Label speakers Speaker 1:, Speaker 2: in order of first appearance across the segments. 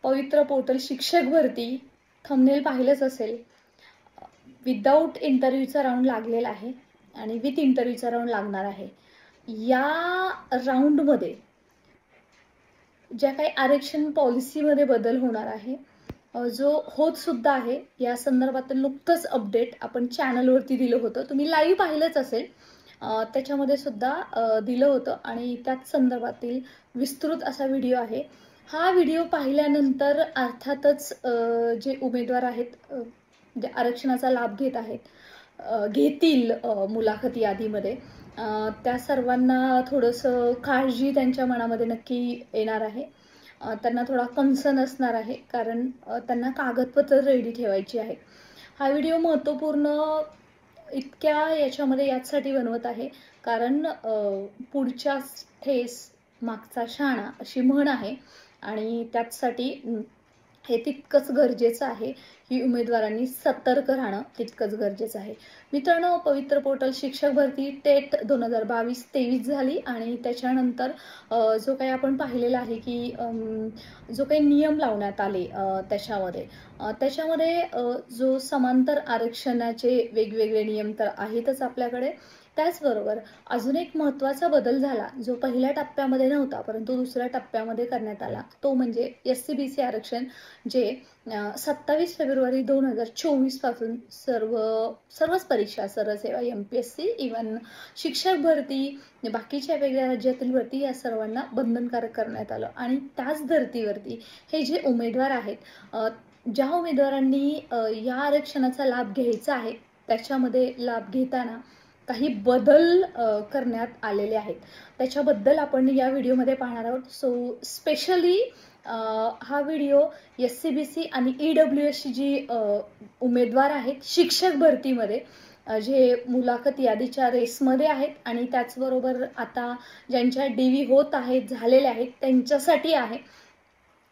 Speaker 1: पवित्र पोर्टल शिक्षक भरती थंबनेल पाहिलंच असेल. विदाऊट इंटरव्ह्यूचा राऊंड लागलेला आहे आणि विथ इंटरव्ह्यूचा राऊंड लागणार आहे. या राऊंडमध्ये ज्या काही आरक्षण पॉलिसीमध्ये बदल होणार आहे, जो होत सुद्धा आहे, या संदर्भात नुकतंच अपडेट आपण चॅनलवरती दिलं होतं. तुम्ही लाईव्ह पाहिलंच असेल. त्याच्यामध्ये सुद्धा दिलं होतं आणि त्याच संदर्भातील विस्तृत असा व्हिडिओ आहे. हा व्हिडिओ पाहिल्यानंतर अर्थातच जे उमेदवार आहेत, जे आरक्षणाचा लाभ घेत आहेत, घेतील मुलाखत यादीमध्ये, त्या सर्वांना थोडंसं काळजी त्यांच्या मनामध्ये नक्की येणार आहे. त्यांना थोडा कन्सर्न असणार आहे, कारण त्यांना कागदपत्र रेडी ठेवायची आहे. हा व्हिडिओ महत्त्वपूर्ण इतक्या याच्यामध्ये याचसाठी बनवत आहे, कारण पुढच्या ठेस मागचा शाणा अशी म्हण आहे आणि त्याचसाठी हे तितकंच गरजेचं आहे की उमेदवारांनी सतर्क राहणं तितकंच गरजेचं आहे. मित्रांनो, पवित्र पोर्टल शिक्षक भरती टेट 2022-23 झाली आणि त्याच्यानंतर जो काही आपण पाहिलेला आहे की जो काही नियम लावण्यात आले त्याच्यामध्ये जो समांतर आरक्षणाचे वेगवेगळे नियम तर आहेतच आपल्याकडे. त्याचबरोबर अजून एक महत्त्वाचा बदल झाला, जो पहिल्या टप्प्यामध्ये नव्हता परंतु दुसऱ्या टप्प्यामध्ये करण्यात आला, तो म्हणजे SC-BC आरक्षण, जे 27 फेब्रुवारी 2024 पासून सर्वच परीक्षा, सरळ सेवा, MPSC, इव्हन शिक्षक भरती, बाकीच्या वेगळ्या राज्यातील भरती, या सर्वांना बंधनकारक करण्यात आलं. आणि त्याच धर्तीवरती हे जे उमेदवार आहेत, ज्या उमेदवारांनी या आरक्षणाचा लाभ घ्यायचा आहे, त्याच्यामध्ये लाभ घेताना काही बदल करण्यात आलेले आहेत. त्याच्याबद्दल आपण या व्हिडिओमध्ये पाहणार आहोत. सो स्पेशली हा व्हिडिओ SC-BC आणि EWS जी उमेदवार आहेत शिक्षक भरतीमध्ये, जे मुलाखत यादीच्या रेसमध्ये आहेत आणि त्याचबरोबर आता ज्यांच्या DV होत आहेत, झालेल्या आहेत, त्यांच्यासाठी आहे.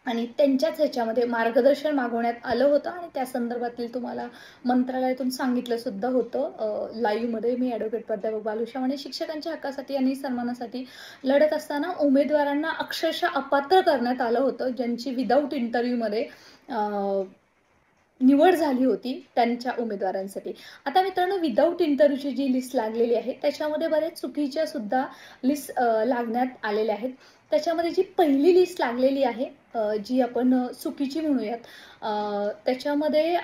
Speaker 1: आणि त्यांच्याच ह्याच्यामध्ये मार्गदर्शन मागवण्यात आलं होतं आणि त्या संदर्भातील तुम्हाला मंत्रालयातून सांगितलं सुद्धा होतं. लाईव्हमध्ये मी ॲडव्होकेट प्राध्यापक बालू शामणे शिक्षकांच्या हक्कासाठी आणि सन्मानासाठी लढत असताना उमेदवारांना अक्षरशः अपात्र करण्यात आलं होतं, ज्यांची विदाऊट इंटरव्ह्यूमध्ये निवड झाली होती त्यांच्या उमेदवारांसाठी. आता मित्रांनो, विदाऊट इंटरव्ह्यूची जी लिस्ट लागलेली आहे त्याच्यामध्ये बऱ्याच चुकीच्या सुद्धा लिस्ट लागण्यात आलेल्या आहेत. त्याच्यामध्ये जी पहिली लिस्ट लागलेली आहे, जी आपण चुकीची म्हणूयात, त्याच्यामध्ये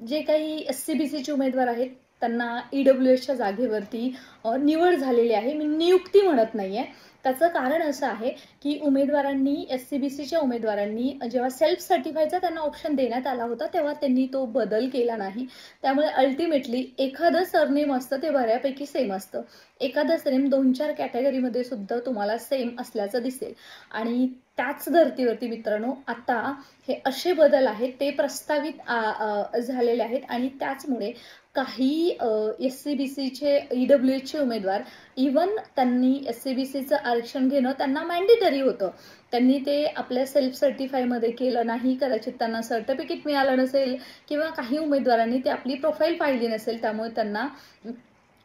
Speaker 1: जे काही SC-BCचे उमेदवार आहेत त्यांना EWSच्या जागेवरती निवड झालेली आहे. मी नियुक्ती म्हणत नाही आहे. त्याचं कारण असं आहे की उमेदवारांनी, SC-BCच्या उमेदवारांनी जेव्हा सेल्फ सर्टिफायचा त्यांना ऑप्शन देण्यात आला होता तेव्हा त्यांनी तो बदल केला नाही. त्यामुळे अल्टिमेटली एखादं सरनेम असतं ते बऱ्यापैकी सेम असतं. एखादं सरनेम 2-4 कॅटेगरीमध्ये सुद्धा तुम्हाला सेम असल्याचं दिसेल. आणि त्याच धर्तीवरती मित्रांनो, आता हे असे बदल आहेत ते प्रस्तावित झालेले आहेत आणि त्याचमुळे काही SC-BCचे, EWSचे उमेदवार, इव्हन त्यांनी SC-BCचं आरक्षण घेणं त्यांना मॅन्डेटरी होतं, त्यांनी ते आपल्या सेल्फ सर्टिफायमध्ये केलं नाही. कदाचित त्यांना सर्टिफिकेट मिळालं नसेल किंवा काही उमेदवारांनी ते आपली प्रोफाईल पाहिली नसेल, त्यामुळे त्यांना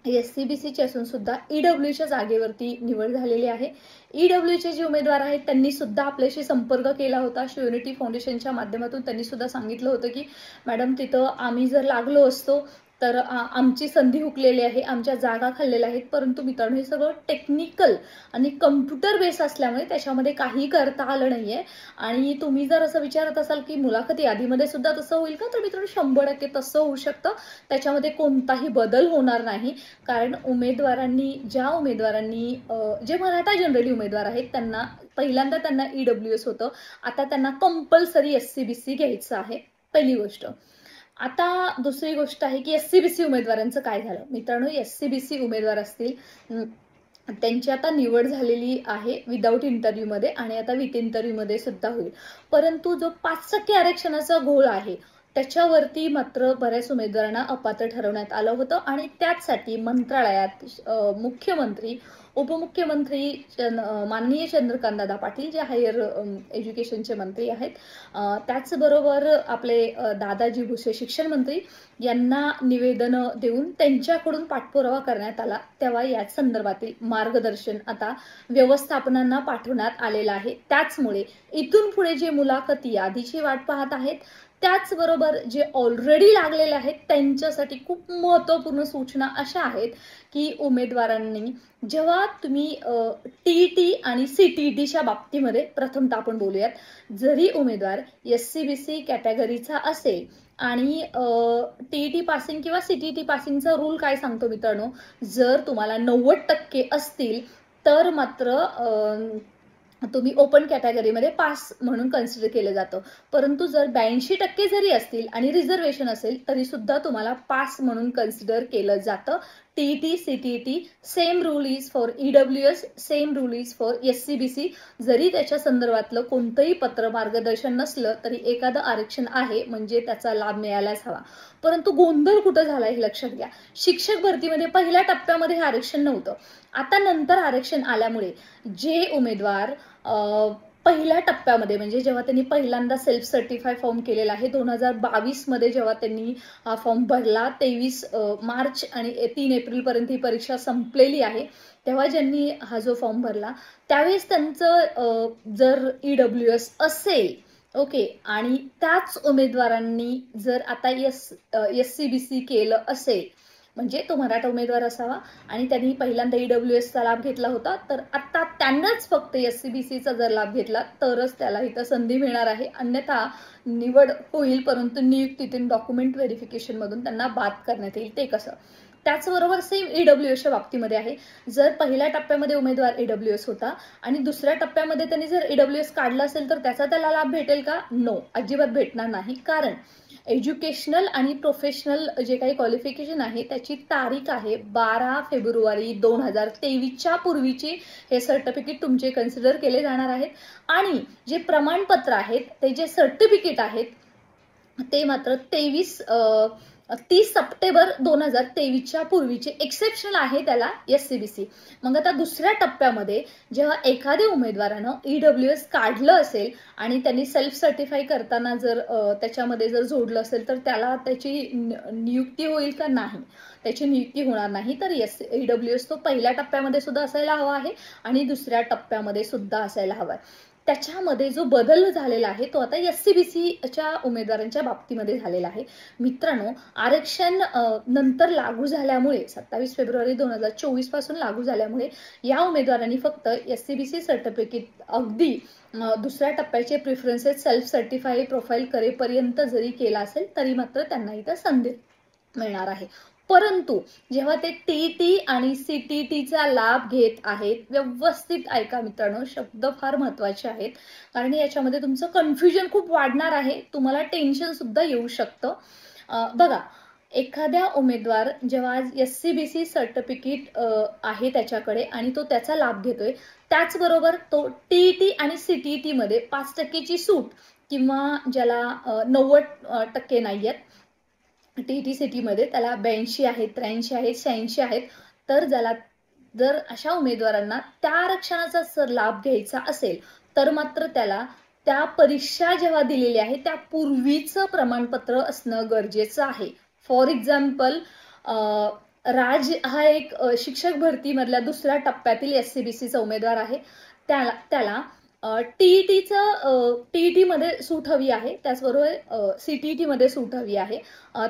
Speaker 1: SC-BCचे असून सुद्धा EWSच्या जागेवरती निवड झालेली आहे. EWSचे जे उमेदवार आहेत त्यांनी सुद्धा आपल्याशी संपर्क केला होता. शिवयुनिटी फाउंडेशनच्या माध्यमातून त्यांनी सुद्धा सांगितलं होतं की मॅडम, तिथं आम्ही जर लागलो असतो तर आमची संधी हुकलेली आहे, आमच्या जागा खाल्लेल्या आहेत. परंतु मित्रांनो, हे सगळं टेक्निकल आणि कम्प्युटर बेस असल्यामुळे त्याच्यामध्ये काही करता आलं नाही आहे. आणि तुम्ही जर असं विचारत असाल की मुलाखत यादीमध्ये सुद्धा तसं होईल का, तर मित्रांनो 100% तसं होऊ शकतं. त्याच्यामध्ये कोणताही बदल होणार नाही, कारण ज्या उमेदवारांनी जे मराठा जनरली उमेदवार आहेत त्यांना पहिल्यांदा त्यांना EWS होतं, आता त्यांना कंपल्सरी SC-BC घ्यायचं आहे, पहिली गोष्ट. आता दुसरी गोष्ट आहे की SC-BC उमेदवारांचं काय झालं. मित्रांनो, SC-BC उमेदवार असतील, त्यांची आता निवड झालेली आहे विदाऊट इंटरव्ह्यूमध्ये आणि आता विथ इंटरव्ह्यूमध्ये सुद्धा होईल. परंतु जो 5% आरक्षणाचा घोळ आहे त्याच्यावरती मात्र बऱ्याच उमेदवारांना अपात्र ठरवण्यात आलं होतं आणि त्याचसाठी मंत्रालयात मुख्यमंत्री उपमुख्यमंत्री माननीय चंद्रकांतदादा पाटील जे हायर एज्युकेशनचे मंत्री आहेत, त्याचबरोबर आपले दादाजी भुसे शिक्षण मंत्री यांना निवेदन देऊन त्यांच्याकडून पाठपुरावा करण्यात आला, तेव्हा या संदर्भातील मार्गदर्शन आता व्यवस्थापनांना पाठवण्यात आलेलं आहे. त्याचमुळे इथून पुढे जे मुलाखती यादीची वाट पाहत आहेत, त्याचबरोबर जे ऑलरेडी लागलेले आहेत त्यांच्यासाठी खूप महत्त्वपूर्ण सूचना अशा आहेत की उमेदवारांनी जेव्हा तुम्ही टीईटी आणि सीटीईटीच्या बाबतीमध्ये प्रथमतः आपण बोलूयात, जरी उमेदवार SC-BC कॅटेगरीचा असेल आणि टीईटी पासिंग किंवा सीटीईटी पासिंगचा रूल काय सांगतो मित्रांनो, जर तुम्हाला 90% असतील तर मात्र तुम्ही ओपन कॅटेगरीमध्ये पास म्हणून कन्सिडर केलं जातं. परंतु जर 82% जरी असतील आणि रिझर्वेशन असेल तरी सुद्धा तुम्हाला पास म्हणून कन्सिडर केलं जातं. TET CTET same rule is for EWS, same rule is for SC-BC. जरी त्याच्या संदर्भातलं कोणतंही पत्र मार्गदर्शन नसलं तरी एखादं आरक्षण आहे म्हणजे त्याचा लाभ मिळायलाच हवा. परंतु गोंधळ कुठं झाला हे लक्षात घ्या. शिक्षक भरतीमध्ये पहिल्या टप्प्यामध्ये हे आरक्षण नव्हतं. आता नंतर आरक्षण आल्यामुळे जे उमेदवार पहिल्या टप्प्यामध्ये म्हणजे जेव्हा त्यांनी पहिल्यांदा सेल्फ सर्टिफाय फॉर्म केलेला आहे 2022 मध्ये, जेव्हा त्यांनी हा फॉर्म भरला 23 मार्च आणि 3 एप्रिल पर्यंत ही परीक्षा संपलेली आहे, तेव्हा ज्यांनी हा जो फॉर्म भरला त्यावेळेस त्यांचं जर EWS असेल ओके, आणि त्याच उमेदवारांनी जर आता SC-BC केलं असेल म्हणजे तो मराठा उमेदवार असावा आणि त्यांनी पहिल्यांदा EWSचा लाभ घेतला होता, तर आता त्यांनाच फक्त SC-BCचा जर लाभ घेतला तरच त्याला इथं संधी मिळणार आहे. अन्यथा निवड होईल परंतु नियुक्तीतून डॉक्युमेंट व्हेरिफिकेशन मधून त्यांना बाद करण्यात येईल. ते कसं? त्याचबरोबर सेम EWSच्या बाबतीमध्ये आहे. जर पहिल्या टप्प्यामध्ये उमेदवार EWS होता आणि दुसऱ्या टप्प्यामध्ये त्यांनी जर EWS काढला असेल तर त्याचा त्याला लाभ भेटेल का? नो, अजिबात भेटणार नाही. कारण एज्युकेशनल आणि प्रोफेशनल जे काही क्वालिफिकेशन आहे त्याची तारीख आहे 12 फेब्रुवारी 2023च्या पूर्वीची हे सर्टिफिकेट तुमचे कन्सिडर केले जाणार आहेत. आणि जे प्रमाणपत्र आहेत ते जे सर्टिफिकेट आहेत ते मात्र 30 सप्टेंबर 2023च्या पूर्वीचे एक्सेप्शनल आहे त्याला SC-BC. मग आता दुसऱ्या टप्प्यामध्ये जेव्हा एखाद्या उमेदवारानं EWS काढलं असेल आणि त्यांनी सेल्फ सर्टिफाय करताना जर त्याच्यामध्ये जर जोडलं असेल तर त्याला त्याची नियुक्ती होईल का? नाही, त्याची नियुक्ती होणार नाही. तर EWS तो पहिल्या टप्प्यामध्ये सुद्धा असायला हवा आहे आणि दुसऱ्या टप्प्यामध्ये सुद्धा असायला हवा आहे. त्याच्यामध्ये जो बदल झालेला आहे तो आता SC-BCच्या उमेदवारांच्या बाबतीमध्ये झालेला आहे. मित्रांनो, आरक्षण नंतर लागू झाल्यामुळे 27 फेब्रुवारी 2024 पासून लागू झाल्यामुळे या उमेदवारांनी फक्त SC-BC सर्टिफिकेट अगदी दुसऱ्या टप्प्याचे प्रिफरन्सेस सेल्फ सर्टिफाय प्रोफाईल करेपर्यंत जरी केला असेल तरी मात्र त्यांना इथं संधी मिळणार आहे. परंतु जेव्हा ते टीईटी आणि सीटीईटीचा लाभ घेत आहेत, व्यवस्थित ऐका मित्रांनो, शब्द फार महत्त्वाचे आहेत कारण याच्यामध्ये तुमचं कन्फ्युजन खूप वाढणार आहे, तुम्हाला टेन्शन सुद्धा येऊ शकतं. बघा, एखाद्या उमेदवार जेव्हा SC-BC सर्टिफिकेट आहे त्याच्याकडे आणि तो त्याचा लाभ घेतोय, त्याचबरोबर तो टीईटी आणि सीटीईटी मध्ये 5%ची सूट किंवा ज्याला 90% नाहीयेत टीईटी सिटीमध्ये त्याला 82 आहेत, 83 आहेत, 86 आहेत, तर जर अशा उमेदवारांना त्या आरक्षणाचा लाभ घ्यायचा असेल तर मात्र त्याला त्या परीक्षा जेव्हा दिलेली आहे त्या पूर्वीचं प्रमाणपत्र असणं गरजेचं आहे. फॉर एक्झाम्पल, राज हा एक शिक्षक भरतीमधल्या दुसऱ्या टप्प्यातील SC-BCचा उमेदवार आहे. त्याला टीईटी मध्ये सूट हवी आहे, त्याचबरोबर सीटीईटी मध्ये सूट हवी आहे.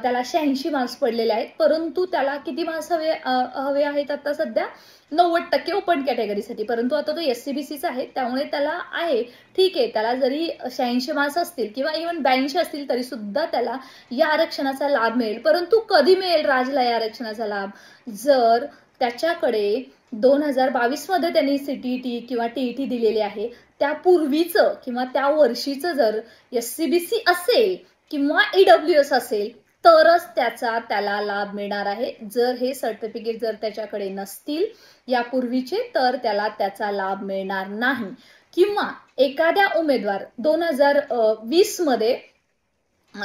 Speaker 1: त्याला 86 मार्क्स पडलेले आहेत, परंतु त्याला किती मार्क्स हवे आहेत आता सध्या? 90% ओपन कॅटेगरीसाठी. परंतु आता तो SC-BCचा आहे त्यामुळे त्याला आहे, ठीक आहे, त्याला जरी 86 मार्क्स असतील किंवा इव्हन 82 असतील तरी सुद्धा त्याला या आरक्षणाचा लाभ मिळेल. परंतु कधी मिळेल राजला या आरक्षणाचा लाभ? जर त्याच्याकडे 2022 मध्ये त्यांनी सीटीईटी किंवा टीईटी दिलेली आहे त्यापूर्वीचं किंवा त्या वर्षीचं जर SC-BC असेल किंवा EWS असेल तरच त्याला लाभ मिळणार आहे. जर हे सर्टिफिकेट जर त्याच्याकडे नसतील यापूर्वीचे तर त्याला त्याचा लाभ मिळणार नाही. किंवा एखाद्या उमेदवार 2020 मध्ये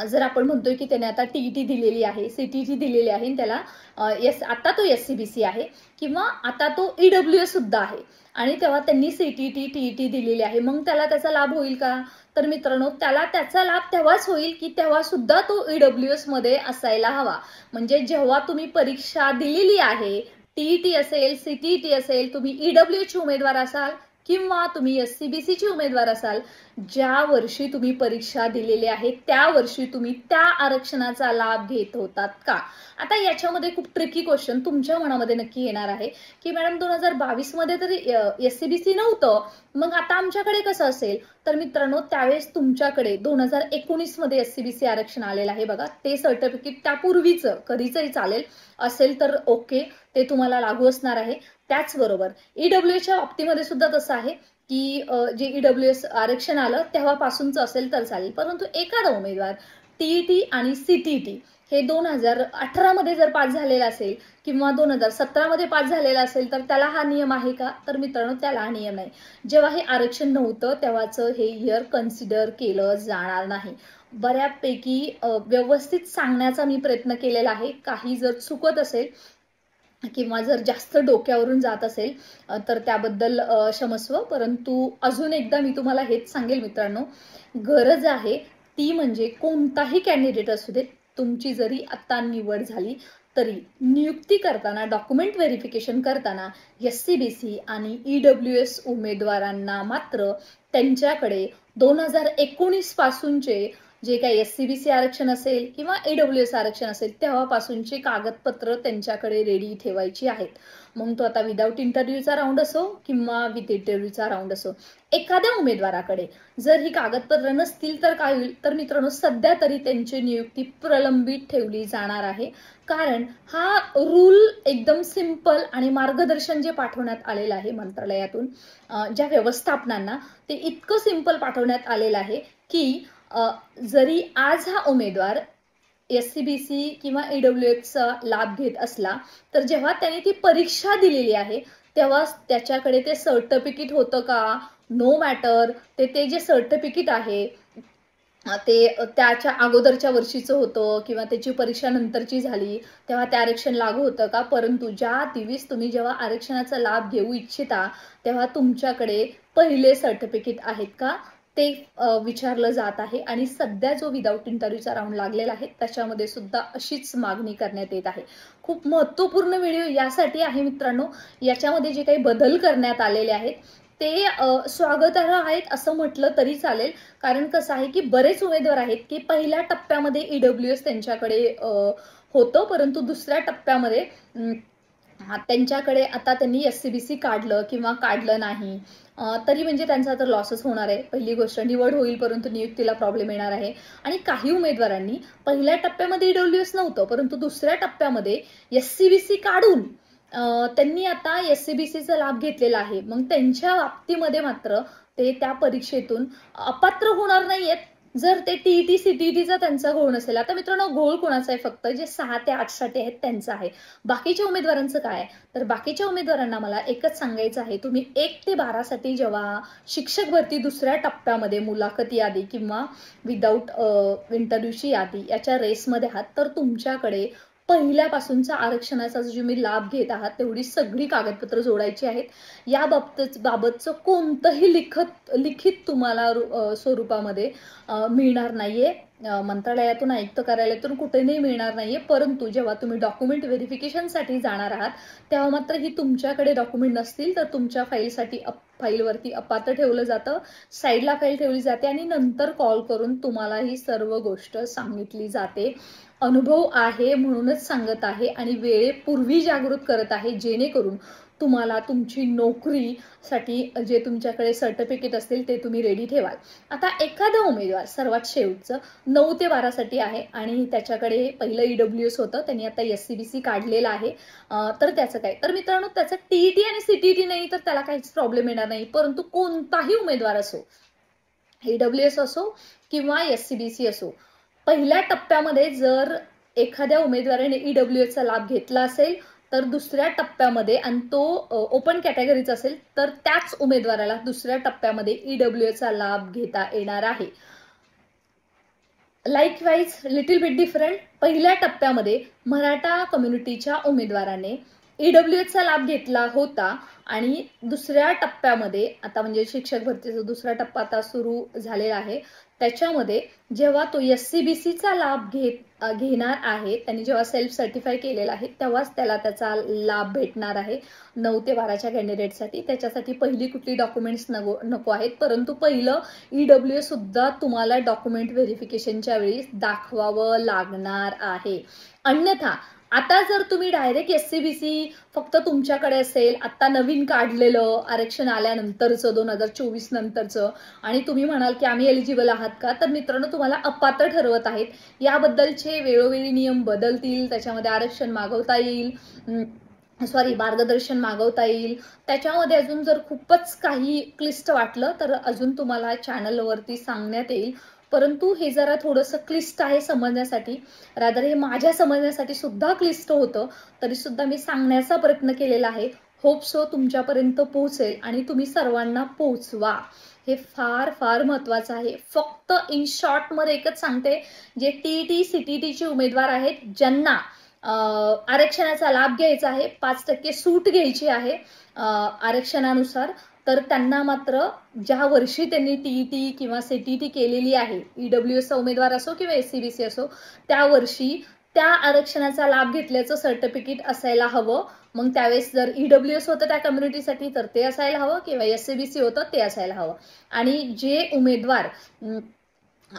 Speaker 1: जर आपण म्हणतोय की त्याने आता टीईटी दिलेली आहे, सीटीटी दिलेली आहे आणि त्याला आता तो एससीबीसी आहे किंवा आता तो ईडब्ल्यूएस सुद्धा आहे आणि तेव्हा त्यांनी सीटीटी टीईटी दिलेली आहे, मग त्याला त्याचा लाभ होईल का? तर मित्रांनो, त्याला त्याचा लाभ तेव्हाच होईल की तेव्हा सुद्धा तो ईडब्ल्यूएस मध्ये असायला हवा. म्हणजे जेव्हा तुम्ही परीक्षा दिलेली आहे, टीईटी असेल, सीटीटी असेल, तुम्ही ईडब्ल्यूएस चे उमेदवार असाल किंवा तुम्ही एससीबीसी चे उमेदवार असाल, ज्या वर्षी तुम्ही परीक्षा दिलेली आहे त्या वर्षी तुम्ही त्या आरक्षणाचा लाभ घेत होतात का? आता याच्यामध्ये खूप ट्रिकी क्वेश्चन तुमच्या मनामध्ये नक्की येणार आहे की मॅडम 2022 मध्ये तर एससीबीसी नव्हतं, मग आता आमच्याकडे कसं असेल? तर मित्रांनो, त्यावेळेस तुमच्याकडे 2019 मध्ये एससीबीसी आरक्षण आलेलं आहे बघा. ते सर्टिफिकेट त्यापूर्वीचं कधीचंही चालेल, असेल तर ओके, ते तुम्हाला लागू असणार आहे. त्याचबरोबर ईडब्ल्यूएसच्या बाबतीमध्ये सुद्धा तसं आहे की जे ईडब्ल्यूएस आरक्षण आलं तेव्हापासूनच असेल तर चालेल, परंतु एखादा उमेदवार टीईटी आणि सीटीटी हे 2018 मध्ये जर पास झालेला असेल किंवा 2017 मध्ये पास झालेला असेल तर त्याला हा नियम आहे का? तर मित्रांनो, त्याला हा नियम नाही. जेव्हा हे आरक्षण नव्हतं तेव्हाच हे इयर कन्सिडर केलं जाणार नाही. बऱ्यापैकी व्यवस्थित सांगण्याचा मी प्रयत्न केलेला आहे. काही जर चुकत असेल किंवा जर जास्त डोक्यावरून जात असेल तर त्याबद्दल क्षमस्व, परंतु अजून एकदा मी तुम्हाला हेच सांगेल मित्रांनो, गरज आहे ती म्हणजे कोणताही कॅन्डिडेट असू दे, तुमची जरी आता निवड झाली तरी नियुक्ती करताना, डॉक्युमेंट व्हेरिफिकेशन करताना एससीबीसी आणि ईडब्ल्यूएस उमेदवारांना मात्र त्यांच्याकडे 2019 पासूनचे जे काही एससीबीसी आरक्षण असेल किंवा ईडब्ल्यूएस आरक्षण असेल तेव्हापासूनची कागदपत्र त्यांच्याकडे रेडी ठेवायची आहेत. मग तो आता विदाऊट इंटरव्ह्यूचा राऊंड असो किंवा विथ इंटरव्ह्यूचा राऊंड असो, एखाद्या उमेदवाराकडे जर ही कागदपत्र नसतील तर काय होईल? तर मित्रांनो, सध्या तरी त्यांची नियुक्ती प्रलंबित ठेवली जाणार आहे. कारण हा रूल एकदम सिंपल आणि मार्गदर्शन जे पाठवण्यात आलेलं आहे मंत्रालयातून ज्या व्यवस्थापनांना, ते इतकं सिंपल पाठवण्यात आलेलं आहे की जरी आज हा उमेदवार एससीबीसी किंवा ईडब्ल्यूएसचा लाभ घेत असला तर जेव्हा त्याने ती परीक्षा दिलेली आहे तेव्हा त्याच्याकडे ते सर्टिफिकेट होतं का? नो मॅटर, ते जे सर्टिफिकेट आहे ते त्याच्या अगोदरच्या वर्षीचं होतं किंवा त्याची परीक्षा नंतरची झाली तेव्हा ते आरक्षण लागू होतं का? परंतु ज्या दिवस तुम्ही जेव्हा आरक्षणाचा लाभ घेऊ इच्छिता तेव्हा तुमच्याकडे पहिले सर्टिफिकेट आहेत का ते विचारलं जात आहे. आणि सध्या जो विदाऊट इंटरव्ह्यूचा राऊंड लागलेला आहे त्याच्यामध्ये सुद्धा अशीच मागणी करण्यात येत आहे. खूप महत्त्वपूर्ण व्हिडिओ यासाठी आहे मित्रांनो, याच्यामध्ये जे काही बदल करण्यात आलेले आहेत ते स्वागतार्ह आहेत असं म्हटलं तरी चालेल. कारण कसं आहे की बरेच उमेदवार आहेत की पहिल्या टप्प्यामध्ये ईडब्ल्यूएस त्यांच्याकडे होतं, परंतु दुसऱ्या टप्प्यामध्ये त्यांच्याकडे आता त्यांनी एससीबीसी काढलं किंवा काढलं नाही तरी म्हणजे त्यांचा तर लॉसच होणार आहे. पहिली गोष्ट, निवड होईल परंतु नियुक्तीला प्रॉब्लेम येणार आहे. आणि काही उमेदवारांनी पहिल्या टप्प्यामध्ये ईडब्ल्यूएस नव्हतं परंतु दुसऱ्या टप्प्यामध्ये एससीबीसी काढून त्यांनी आता एससीबीसीचा लाभ घेतलेला आहे. मग त्यांच्या बाबतीमध्ये मात्र ते त्या परीक्षेतून अपात्र होणार नाहीयेत जर ते टीईटी सीटीटीचा त्यांचा घोळ नसेल. आता मित्रांनो, घोळ कोणाचा आहे? फक्त जे 6 ते 8 साठी आहेत त्यांचा आहे. बाकीच्या उमेदवारांचं काय? तर बाकीच्या उमेदवारांना मला एकच सांगायचं आहे, तुम्ही 1 ते 12 साठी जेव्हा शिक्षक भरती दुसऱ्या टप्प्यामध्ये मुलाखत यादी किंवा विदाऊट इंटरव्ह्यूची यादी याच्या रेसमध्ये आहात तर तुमच्याकडे पहिल्यापासूनचा आरक्षणाचा जो तुम्ही लाभ घेत आहात तेवढी सगळी कागदपत्र जोडायची आहेत. या बाबतचं कोणतंही लिखित तुम्हाला स्वरूपामध्ये मिळणार नाहीये. मंत्रालयातून, आयुक्त कार्यालयातून कुठेही मिळणार नाहीये. परंतु जेव्हा तुम्ही डॉक्युमेंट व्हेरिफिकेशनसाठी जाणार आहात तेव्हा मात्र ही तुमच्याकडे डॉक्युमेंट नसतील तर तुमच्या फाईलवरती अपात्र ठेवलं जातं, साईडला फाईल ठेवली जाते आणि नंतर कॉल करून तुम्हाला ही सर्व गोष्ट सांगितली जाते. अनुभव आहे म्हणूनच सांगत आहे आणि वेळेपूर्वी जागृत करत आहे, जेणेकरून तुम्हाला तुमची नोकरीसाठी जे तुमच्याकडे सर्टिफिकेट असतील ते तुम्ही रेडी ठेवाल. आता एखादा उमेदवार सर्वात शेवटचं 9 ते 12 साठी आहे आणि त्याच्याकडे पहिलं ईडब्ल्यूएस होतं, त्यांनी आता एससीबीसी काढलेला आहे, तर त्याचं काय? तर मित्रांनो, त्याचं टीईटी आणि सीटीटी नाही तर त्याला काहीच प्रॉब्लेम येणार नाही. परंतु कोणताही उमेदवार असो, ईडब्ल्यूएस असो किंवा एससीबीसी असो, पहिल्या टप्प्यामध्ये जर एखाद्या उमेदवाराने ईडब्ल्यूएसचा लाभ घेतला असेल तर दुसऱ्या टप्प्यामध्ये, आणि तो ओपन कॅटेगरीचा असेल तर त्याच उमेदवाराला दुसऱ्या टप्प्यामध्ये ईडब्ल्यूएसचा लाभ घेता येणार आहे. Likewise little bit different. पहिल्या टप्प्यामध्ये मराठा कम्युनिटीच्या उमेदवाराने ईडब्ल्यूएसचा लाभ घेतला होता आणि दुसऱ्या टप्प्यामध्ये आता म्हणजे शिक्षक भरतीचा दुसरा टप्पा आता सुरू झालेला आहे. त्याच्यामध्ये जेव्हा तो SCBCचा लाभ घेणार आहे, त्यांनी जेव्हा सेल्फ सर्टिफाय केलेला आहे तेव्हाच त्याला त्याचा लाभ भेटणार आहे 9 ते 12च्या कॅन्डिडेटसाठी. त्याच्यासाठी पहिली कुठली डॉक्युमेंट्स नको आहेत, परंतु पहिलं EWS सुद्धा तुम्हाला डॉक्युमेंट व्हेरिफिकेशनच्या वेळी दाखवावं लागणार आहे. अन्यथा आता जर तुम्ही डायरेक्ट SCBC फक्त तुमच्याकडे असेल, आता नवीन काढलेलं आरक्षण आल्यानंतरचं 2024 नंतरचं, आणि तुम्ही म्हणाल की आम्ही एलिजिबल आहात का, तर मित्रांनो तुम्हाला अपात्र ठरवत आहेत. याबद्दलचे वेळोवेळी नियम बदलतील, त्याच्यामध्ये आरक्षण मागवता येईल, मार्गदर्शन मागवता येईल. त्याच्यामध्ये अजून जर खूपच काही क्लिष्ट वाटलं तर अजून तुम्हाला चॅनलवरती सांगण्यात येईल. परंतु हे जरा थोडंसं क्लिष्ट आहे समजण्यासाठी, रादर हे माझ्या समजण्यासाठी सुद्धा क्लिष्ट होतं, तरी सुद्धा मी सांगण्याचा प्रयत्न केलेला आहे. होप सो तुमच्यापर्यंत पोहोचेल आणि तुम्ही सर्वांना पोहोचवा. हे फार फार महत्वाचं आहे. फक्त इन शॉर्ट मध्ये एकच सांगते, जे TET CTT उमेदवार आहेत ज्यांना आरक्षणाचा लाभ घ्यायचा आहे, 5% सूट घ्यायची आहे आरक्षणानुसार, तर त्यांना मात्र ज्या वर्षी त्यांनी TET किंवा CTT केलेली आहे, EWSचा उमेदवार असो किंवा SCBC असो, त्या वर्षी त्या आरक्षणाचा लाभ घेतल्याचं सर्टिफिकेट असायला हवं. मग त्यावेळेस जर EWS होतं त्या कम्युनिटीसाठी तर ते असायला हवं, किंवा SCBC होतं ते असायला हवं. आणि जे उमेदवार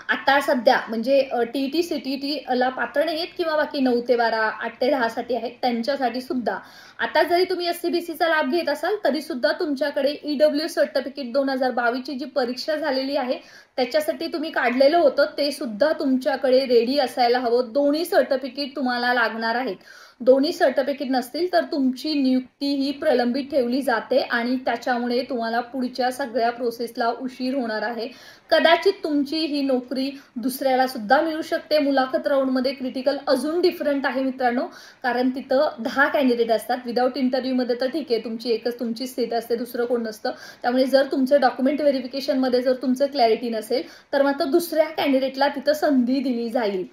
Speaker 1: आता सध्या म्हणजे TET CTT ला पात्र नाहीत किंवा बाकी 9 ते 12, 8 ते 10 साठी आहेत, त्यांच्यासाठी सुद्धा आता जरी तुम्ही SCBCचा लाभ घेत असाल तरी सुद्धा तुमच्याकडे EWS सर्टिफिकेट 2022 ची जी परीक्षा झालेली आहे त्याच्यासाठी तुम्ही काढलेलं होतं ते सुद्धा तुमच्याकडे रेडी असायला हवं. दोन्ही सर्टिफिकेट तुम्हाला लागणार आहेत. दोन्ही सर्टिफिकेट नसतील तर तुमची नियुक्ती ही प्रलंबित ठेवली जाते आणि त्याच्यामुळे तुम्हाला पुढच्या सगळ्या प्रोसेसला उशीर होणार आहे. कदाचित तुमची ही नोकरी दुसऱ्याला सुद्धा मिळू शकते. मुलाखत राऊंड मध्ये क्रिटिकल अजून डिफरंट आहे मित्रांनो, कारण तिथं 10 कॅन्डिडेट असतात. विदाउट इंटरव्ह्यू मध्ये तर ठीक आहे, तुमची एकच तुमची सीट असते, दुसरं कोण नसतं. त्यामुळे जर तुमचं डॉक्युमेंट व्हेरिफिकेशन मध्ये जर तुमचं क्लॅरिटी नसेल तर मात्र दुसऱ्या कॅन्डिडेटला तिथं संधी दिली जाईल.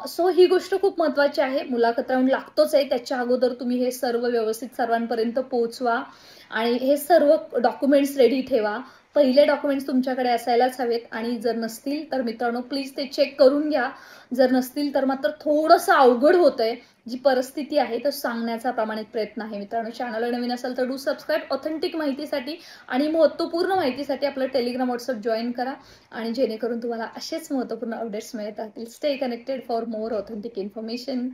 Speaker 1: सो ही गोष्ट खूप महत्वाची आहे. मुलाखत राऊंड लागतोच आहे, त्याच्या अगोदर तुम्ही हे सर्व व्यवस्थित सर्वांपर्यंत पोहोचवा आणि हे सर्व डॉक्युमेंट्स रेडी ठेवा. पहिले डॉक्युमेंट्स तुमच्याकडे असायलाच हवेत आणि जर नसतील तर मित्रांनो प्लीज ते चेक करून घ्या. जर नसतील तर मात्र थोडंसं अवघड होतंय. जी परिस्थिती आहे तो सांगण्याचा प्रामाणिक प्रयत्न आहे. मित्रांनो चॅनलला नवीन असाल तर डू सबस्क्राईब. ऑथेंटिक माहितीसाठी आणि महत्त्वपूर्ण माहितीसाठी आपलं टेलिग्राम व्हॉट्सअप जॉईन करा आणि जेणेकरून तुम्हाला असेच महत्त्वपूर्ण अपडेट्स मिळत राहतील. Stay connected for more authentic information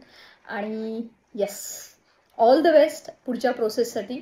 Speaker 1: आणि येस, ऑल द बेस्ट पुढच्या प्रोसेससाठी.